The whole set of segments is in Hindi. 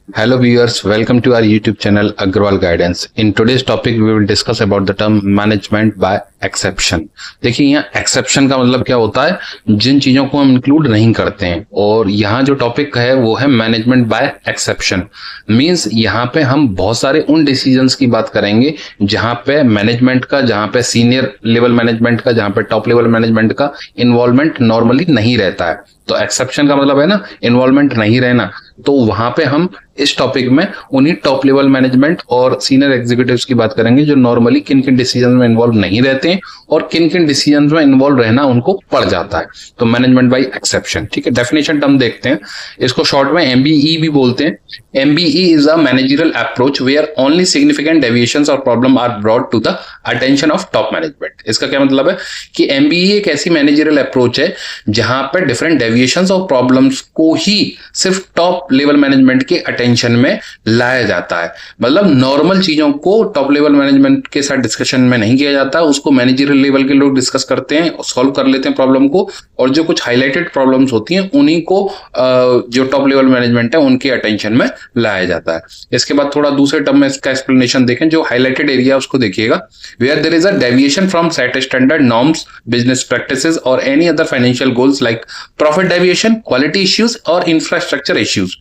Hello viewers, welcome to our YouTube channel Agrawal Guidance. In today's topic we will discuss about the term management by exception. देखिए यहाँ exception का मतलब क्या होता है, जिन चीजों को हम इंक्लूड नहीं करते हैं, और यहाँ जो टॉपिक है वो है मैनेजमेंट बाय एक्सेप्शन। मींस यहाँ पे हम बहुत सारे उन डिसीजंस की बात करेंगे जहाँ पे मैनेजमेंट का, जहाँ पे सीनियर लेवल मैनेजमेंट का, जहाँ पे टॉप लेवल मैनेजमेंट का इन्वॉल्वमेंट नॉर्मली नहीं रहता है। तो एक्सेप्शन का मतलब है ना इन्वॉल्वमेंट नहीं रहना। तो वहां पे हम इस टॉपिक में उन्हीं टॉप लेवल मैनेजमेंट और सीनियर एग्जीक्यूटिव्स की बात करेंगे जो नॉर्मली किन किन डिसीजन में इन्वॉल्व नहीं रहते हैं और किन किन डिसीजन में इन्वॉल्व रहना उनको पड़ जाता है। तो मैनेजमेंट बाय एक्सेप्शन, ठीक है। डेफिनेशन टर्म देखते हैं, इसको शॉर्ट में एमबीई भी बोलते हैं। MBE is a managerial approach where only significant deviations और problem are brought to the attention of top management. इसका क्या मतलब है कि एमबीई एक ऐसी मैनेजरियल अप्रोच है जहां पर डिफरेंट डेविएशंस और प्रॉब्लम्स को ही सिर्फ टॉप लेवल मैनेजमेंट के अटेंशन में लाया जाता है। मतलब नॉर्मल चीजों को टॉप लेवल मैनेजमेंट के साथ डिस्कशन में नहीं किया जाता, उसको मैनेजरियल लेवल के लोग डिस्कस करते हैं, सॉल्व कर लेते हैं प्रॉब्लम को, और जो कुछ हाईलाइटेड प्रॉब्लम्स होती हैं उन्हीं को जो टॉप लेवल मैनेजमेंट है उनके अटेंशन में लाया जाता है। इसके बाद थोड़ा दूसरे टर्म में इसका एक्सप्लेनेशन देखें, जो हाईलाइटेड एरिया उसको देखिएगा, where there is a deviation from set standard norms, business practices और any other financial goals like profit deviation, quality issues और इंफ्रास्ट्रक्चर इश्यूज।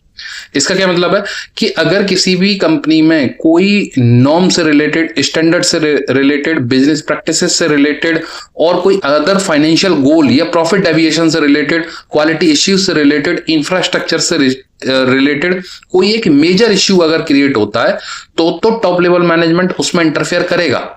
इसका क्या मतलब है कि अगर किसी भी कंपनी में कोई नॉर्म से रिलेटेड, स्टैंडर्ड से रिलेटेड, बिजनेस प्रैक्टिसेस से रिलेटेड और कोई अदर फाइनेंशियल गोल या प्रॉफिट डेविएशन से रिलेटेड, क्वालिटी इश्यूज से रिलेटेड, इंफ्रास्ट्रक्चर से रिलेटेड कोई एक मेजर इश्यू अगर क्रिएट होता है तो टॉप लेवल मैनेजमेंट उसमें इंटरफेयर करेगा।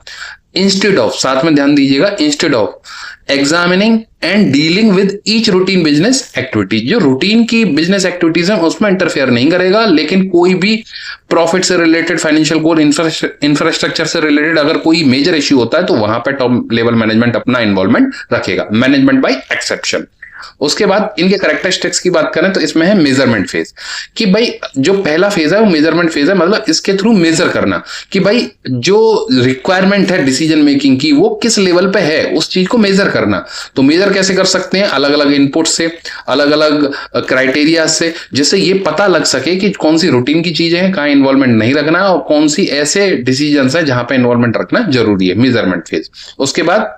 इंस्टेड ऑफ, साथ में ध्यान दीजिएगा, instead of examining and dealing with each routine business activity, जो रूटीन की बिजनेस एक्टिविटीज हैं उसमें इंटरफेयर नहीं करेगा, लेकिन कोई भी प्रॉफिट से रिलेटेड, फाइनेंशियल गोल, इंफ्रास्ट्रक्चर से रिलेटेड अगर कोई मेजर इश्यू होता है तो वहां पर टॉप लेवल मैनेजमेंट अपना इन्वॉल्वमेंट रखेगा। Management by exception. उसके बाद इनके कैरेक्टरिस्टिक्स की बात करें तो इसमें है मेजरमेंट फेज, कि भाई जो पहला फेज है वो मेजरमेंट फेज है, मतलब इसके थ्रू मेजर करना कि भाई जो रिक्वायरमेंट है डिसीजन मेकिंग की वो किस लेवल पे है, उस चीज को मेजर करना। तो मेजर कैसे कर सकते हैं, अलग अलग इनपुट से, अलग अलग क्राइटेरिया से, जिससे ये पता लग सके कि कौन सी रूटीन की चीजें हैं, कहां इन्वॉल्वमेंट नहीं रखना, और कौन सी ऐसे डिसीजन है जहां पे इन्वॉल्वमेंट रखना जरूरी है। Measurement phase. उसके बाद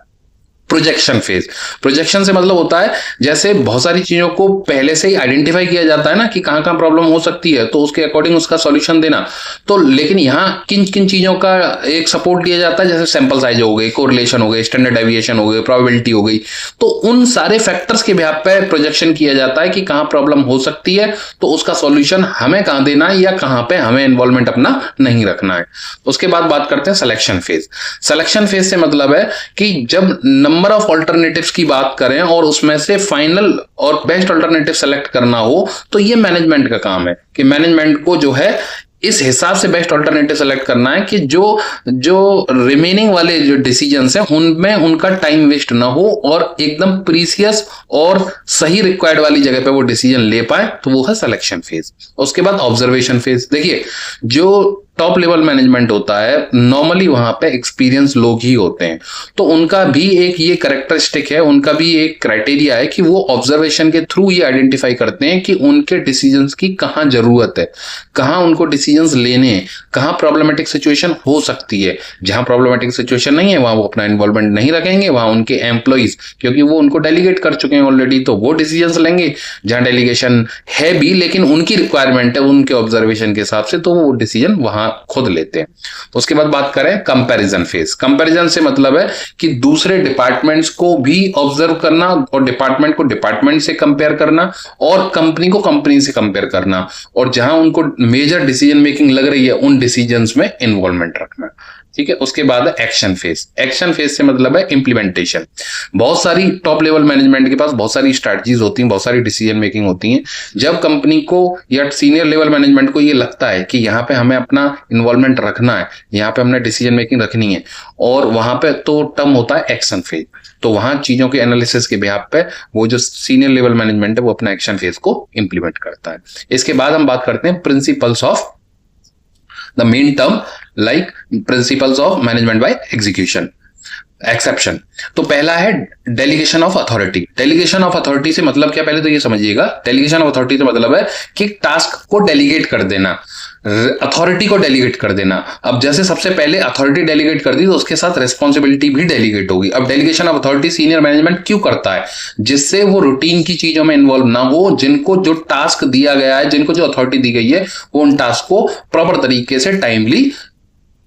प्रोजेक्शन फेज। प्रोजेक्शन से मतलब होता है जैसे बहुत सारी चीजों को पहले से ही आइडेंटिफाई किया जाता है ना कि कहां कहां प्रॉब्लम हो सकती है, तो उसके अकॉर्डिंग उसका सॉल्यूशन देना। तो लेकिन यहाँ किन किन चीजों का एक सपोर्ट दिया जाता है, जैसे सैंपल साइज हो गई, कोरिलेशन हो गई, स्टैंडर्ड डेविएशन हो गई, प्रोबेबिलिटी हो गई। तो उन सारे फैक्टर्स के बेसिस पे प्रोजेक्शन किया जाता है कि कहां प्रॉब्लम हो सकती है, तो उसका सॉल्यूशन हमें कहां देना है या कहां पे हमें इन्वॉल्वमेंट अपना नहीं रखना है। उसके बाद बात करते हैं सिलेक्शन फेज। सिलेक्शन फेज से मतलब है कि जब नंबर ऑफ ऑल्टरनेटिव्स की बात करें और उसमें से फाइनल और बेस्ट ऑल्टरनेटिव सेलेक्ट करना हो, तो ये मैनेजमेंट का काम है कि मैनेजमेंट को जो है इस हिसाब से बेस्ट ऑल्टरनेटिव सेलेक्ट करना है कि जो जो रिमेनिंग वाले जो डिसीजंस हैं उनमें उनका टाइम वेस्ट ना हो और एकदम प्रीसियस और सही रिक्वायर्ड वाली जगह पे वो डिसीजन ले पाए, तो वो है सिलेक्शन फेज। उसके बाद ऑब्जर्वेशन फेज। देखिए जो टॉप लेवल मैनेजमेंट होता है नॉर्मली वहां पे एक्सपीरियंस लोग ही होते हैं, तो उनका भी एक ये कैरेक्टरिस्टिक है, उनका भी एक क्राइटेरिया है कि वो ऑब्जर्वेशन के थ्रू ये आइडेंटिफाई करते हैं कि उनके डिसीजंस की कहाँ जरूरत है, कहाँ उनको डिसीजंस लेने हैं, कहाँ प्रॉब्लमेटिक सिचुएशन हो सकती है। जहां प्रॉब्लमेटिक सिचुएशन नहीं है वहां वो अपना इन्वॉल्वमेंट नहीं रखेंगे, वहां उनके एम्प्लॉइज, क्योंकि वो उनको डेलीगेट कर चुके हैं ऑलरेडी, तो वो डिसीजंस लेंगे। जहां डेलीगेशन है भी लेकिन उनकी रिक्वायरमेंट है उनके ऑब्जर्वेशन के हिसाब से, तो वो डिसीजन वहां खुद लेते हैं। उसके बाद बात करें कंपैरिजन फेज। कंपैरिजन से मतलब है कि दूसरे डिपार्टमेंट्स को भी ऑब्जर्व करना और डिपार्टमेंट को डिपार्टमेंट से कंपेयर करना और कंपनी को कंपनी से कंपेयर करना, और जहां उनको मेजर डिसीजन मेकिंग लग रही है उन डिसीजंस में इन्वॉल्वमेंट रखना। ठीक है। उसके बाद है एक्शन फेज। एक्शन फेज से मतलब है इंप्लीमेंटेशन। बहुत सारी टॉप लेवल मैनेजमेंट के पास बहुत सारी स्ट्रैटेजीज होती हैं, बहुत सारी डिसीजन मेकिंग होती हैं। जब कंपनी को या सीनियर लेवल मैनेजमेंट को ये लगता है कि यहाँ पे हमें अपना इन्वॉल्वमेंट रखना है, यहाँ पे हमने डिसीजन मेकिंग रखनी है, और वहां पे तो टर्म होता है एक्शन फेज। तो वहां चीजों के एनालिसिस के बेसिस पे वो जो सीनियर लेवल मैनेजमेंट है वो अपना एक्शन फेज को इंप्लीमेंट करता है। इसके बाद हम बात करते हैं principles of the main term, like principles of management by execution. Exception. तो पहला है delegation of authority. Delegation of authority से मतलब क्या, पहले तो ये समझिएगा, डेलीगेशन ऑफ अथॉरिटी से मतलब है कि टास्क को डेलीगेट कर देना, अथॉरिटी को डेलीगेट कर देना। अब जैसे सबसे पहले अथॉरिटी डेलीगेट कर दी तो उसके साथ रिस्पॉन्सिबिलिटी भी डेलीगेट होगी। अब delegation of authority senior management क्यों करता है? जिससे वो रूटीन की चीजों में इन्वॉल्व ना हो, जिनको जो टास्क दिया गया है, जिनको जो अथॉरिटी दी गई है, वो उन टास्क को प्रॉपर तरीके से टाइमली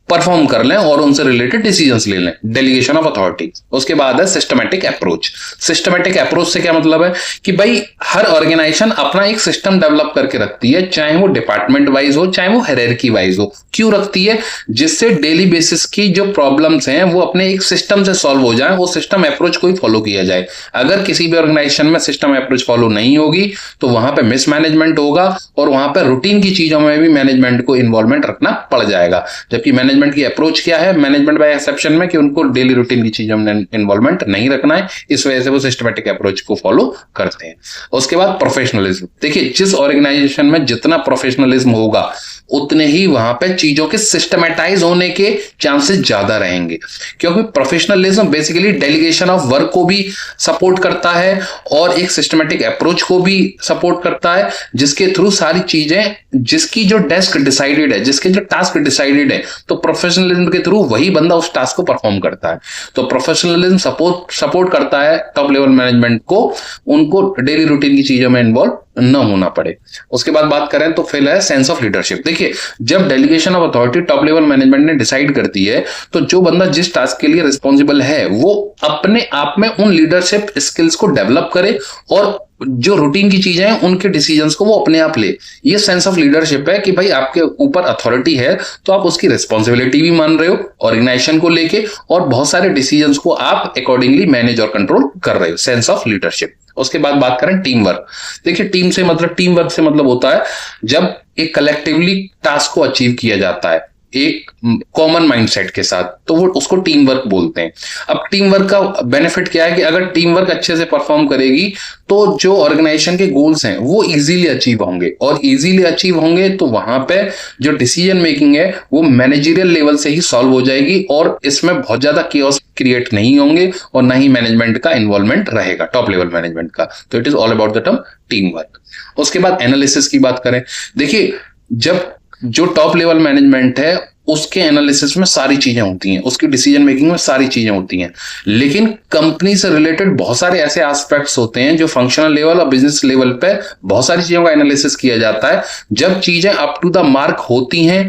परफॉर्म कर लें और उनसे रिलेटेड डिसीजंस ले लें। Delegation of authority. उसके बाद है सिस्टमैटिक अप्रोच। सिस्टमैटिक अप्रोच से क्या मतलब है कि भाई हर ऑर्गेनाइजेशन अपना एक सिस्टम डेवलप करके रखती है, चाहे वो डिपार्टमेंट वाइज हो, चाहे वो हायरार्की वाइज हो। क्यों रखती है? जिससे डेली बेसिस की जो प्रॉब्लम्स हैं वो अपने एक सिस्टम से सॉल्व हो जाए, वो सिस्टम अप्रोच को ही फॉलो किया जाए। अगर किसी भी ऑर्गेनाइजेशन में सिस्टम अप्रोच फॉलो नहीं होगी तो वहां पे मिसमैनेजमेंट होगा और वहां पर रूटीन की चीजों में भी मैनेजमेंट को इन्वॉल्वमेंट रखना पड़ जाएगा। जबकि मैनेजमेंट की अप्रोच क्या है मैनेजमेंट बाय एक्सेप्शन में, कि उनको डेली रूटीन की चीजों में इन्वॉल्वमेंट नहीं रखना है, इस वजह से वो सिस्टमैटिक अप्रोच को फॉलो करते हैं। उसके बाद प्रोफेशनलिज्म। देखिए जिस ऑर्गेनाइजेशन में जितना प्रोफेशनलिज्म होगा उतने ही वहां पे चीजों के सिस्टमेटाइज होने के चांसेस ज्यादा रहेंगे, क्योंकि professionalism basically delegation of work को भी सपोर्ट करता है और एक सिस्टमेटिक अप्रोच को भी सपोर्ट करता है, जिसके थ्रू सारी चीजें, जिसकी जो डेस्क डिसाइडेड है, जिसके जो टास्क डिसाइडेड है, तो प्रोफेशनलिज्म के थ्रू वही बंदा उस टास्क को परफॉर्म करता है। तो प्रोफेशनलिज्म सपोर्ट करता है टॉप लेवल मैनेजमेंट को, उनको डेली रूटीन की चीजों में इन्वॉल्व न होना पड़े। उसके बाद बात करें तो फिर है सेंस ऑफ लीडरशिप। देखिए जब delegation of authority top level management ने डिसाइड करती है तो जो बंदा जिस टास्क के लिए रिस्पॉन्सिबल है वो अपने आप में उन लीडरशिप स्किल्स को डेवलप करे और जो रूटीन की चीजें हैं उनके डिसीजंस को वो अपने आप ले। ये सेंस ऑफ लीडरशिप है कि भाई आपके ऊपर अथॉरिटी है तो आप उसकी रिस्पॉन्सिबिलिटी भी मान रहे हो ऑर्गेनाइजेशन को लेके, और बहुत सारे डिसीजंस को आप अकॉर्डिंगली मैनेज और कंट्रोल कर रहे हो। Sense of leadership. उसके बाद बात करें टीम वर्क। देखिए टीम से मतलब होता है जब एक कलेक्टिवली टास्क को अचीव किया जाता है एक कॉमन माइंडसेट के साथ, तो वो उसको टीम वर्क बोलते हैं। अब टीम वर्क का बेनिफिट क्या है कि अगर टीम वर्क अच्छे से परफॉर्म करेगी तो जो ऑर्गेनाइजेशन के गोल्स हैं वो इजीली अचीव होंगे, और इजीली अचीव होंगे तो वहां पे जो डिसीजन मेकिंग है वो मैनेजरियल लेवल से ही सॉल्व हो जाएगी और इसमें बहुत ज्यादा केओस क्रिएट नहीं होंगे और ना ही मैनेजमेंट का इन्वॉल्वमेंट रहेगा, टॉप लेवल मैनेजमेंट का। तो it is all about the term team work. उसके बाद एनालिसिस की बात करें। देखिए जब जो टॉप लेवल मैनेजमेंट है उसके एनालिसिस में सारी चीजें होती हैं, उसकी डिसीजन मेकिंग में सारी चीजें होती हैं, लेकिन कंपनी से रिलेटेड बहुत सारे ऐसे एस्पेक्ट्स होते हैं जो फंक्शनल लेवल और बिजनेस लेवल पे बहुत सारी चीजों का एनालिसिस किया जाता है। जब चीजें अप टू द मार्क होती हैं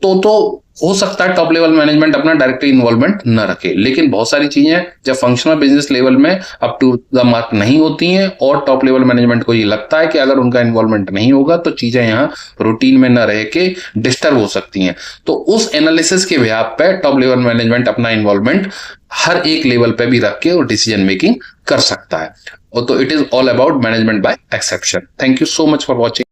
तो हो सकता है टॉप लेवल मैनेजमेंट अपना डायरेक्टली इन्वॉल्वमेंट न रखे, लेकिन बहुत सारी चीजें जब फंक्शनल बिजनेस लेवल में अप टू द मार्क नहीं होती हैं और टॉप लेवल मैनेजमेंट को ये लगता है कि अगर उनका इन्वॉल्वमेंट नहीं होगा तो चीजें यहाँ रूटीन में न रह के डिस्टर्ब हो सकती हैं। तो उस एनालिसिस के बिहाफ पे टॉप लेवल मैनेजमेंट अपना इन्वॉल्वमेंट हर एक लेवल पे भी रख के और डिसीजन मेकिंग कर सकता है। और तो it is all about management by exception. Thank you so much for watching.